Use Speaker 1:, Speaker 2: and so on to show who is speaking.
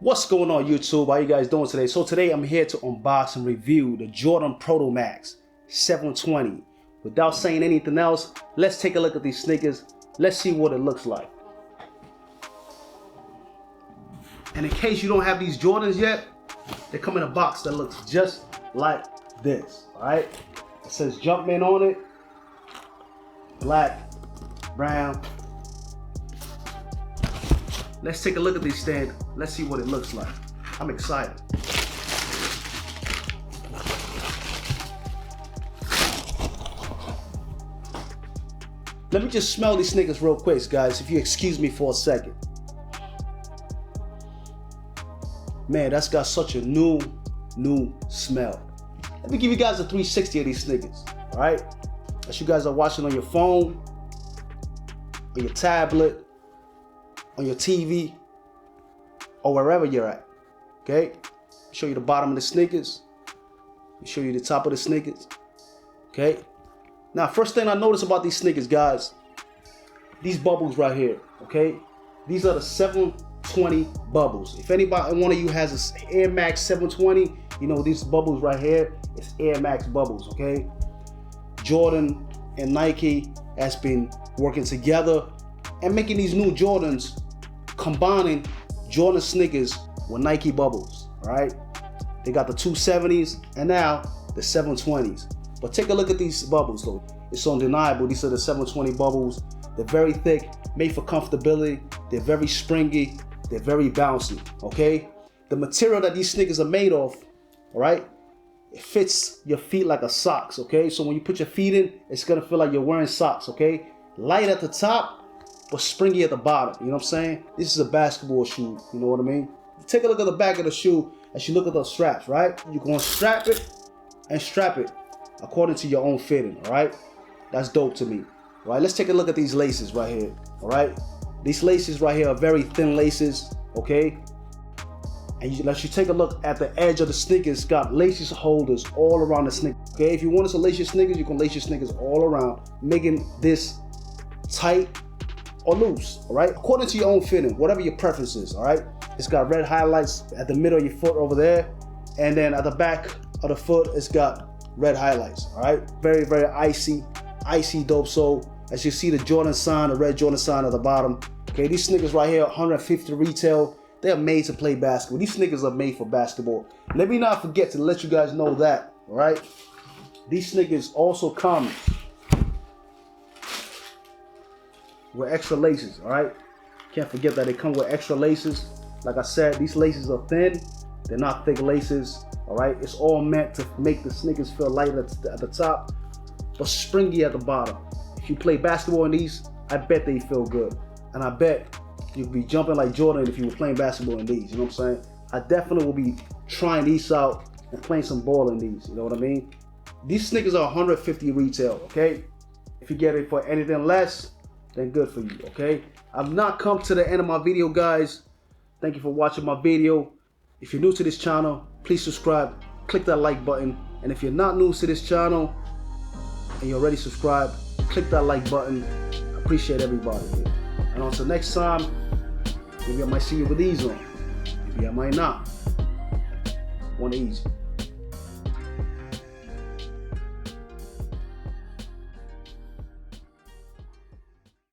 Speaker 1: What's going on, YouTube? How you guys doing today? So today I'm here to unbox and review the Jordan Protomax 720. Without saying anything else, let's take a look at these sneakers. Let's see what it looks like. And in case you don't have these Jordans yet, they come in a box that looks just like this. Alright? It says Jumpman on it. Black, brown. Let's take a look at these stand. Let's see what it looks like. I'm excited. Let me just smell these sneakers real quick, guys, if you excuse me for a second. Man, that's got such a new smell. Let me give you guys a 360 of these sneakers, all right? As you guys are watching on your phone, on your tablet, on your TV, or wherever you're at, okay? Show you the bottom of the sneakers. Show you the top of the sneakers, okay? Now, first thing I notice about these sneakers, guys, these bubbles right here, okay? These are the 720 bubbles. If anybody, one of you has an Air Max 720, you know these bubbles right here, it's Air Max bubbles, okay? Jordan and Nike has been working together and making these new Jordans, combining Jordan sneakers with Nike bubbles, all right? They got the 270s and now the 720s. But take a look at these bubbles though. It's undeniable, these are the 720 bubbles. They're very thick, made for comfortability. They're very springy, they're very bouncy, okay? The material that these sneakers are made of, all right? It fits your feet like a socks, okay? So when you put your feet in, it's gonna feel like you're wearing socks, okay? Light at the top, but springy at the bottom, you know what I'm saying? This is a basketball shoe, you know what I mean? Take a look at the back of the shoe as you look at those straps, right? You're gonna strap it and strap it according to your own fitting, all right? That's dope to me, all right? Let's take a look at these laces right here, all right? These laces right here are very thin laces, okay? And as you take a look at the edge of the sneakers, it's got laces holders all around the sneaker, okay? If you want to lace your sneakers, you can lace your sneakers all around, making this tight or loose, all right? According to your own fitting, whatever your preference is, all right? It's got red highlights at the middle of your foot over there, and then at the back of the foot, it's got red highlights, all right? Very, very icy dope sole. As you see the Jordan sign, the red Jordan sign at the bottom. Okay, these sneakers right here, 150 retail. They're made to play basketball. These sneakers are made for basketball. Let me not forget to let you guys know that, all right? These sneakers also come with extra laces, all right? Can't forget that they come with extra laces. Like I said, these laces are thin. They're not thick laces, all right? It's all meant to make the sneakers feel light at the top, but springy at the bottom. If you play basketball in these, I bet they feel good. And I bet you'd be jumping like Jordan if you were playing basketball in these, you know what I'm saying? I definitely will be trying these out and playing some ball in these, you know what I mean? These sneakers are 150 retail, okay? If you get it for anything less, then good for you, okay? I've not come to the end of my video, guys. Thank you for watching my video. If you're new to this channel, please subscribe, click that like button. And if you're not new to this channel and you're already subscribed, click that like button. I appreciate everybody here. And until next time, maybe I might see you with these on. Maybe I might not. One easy.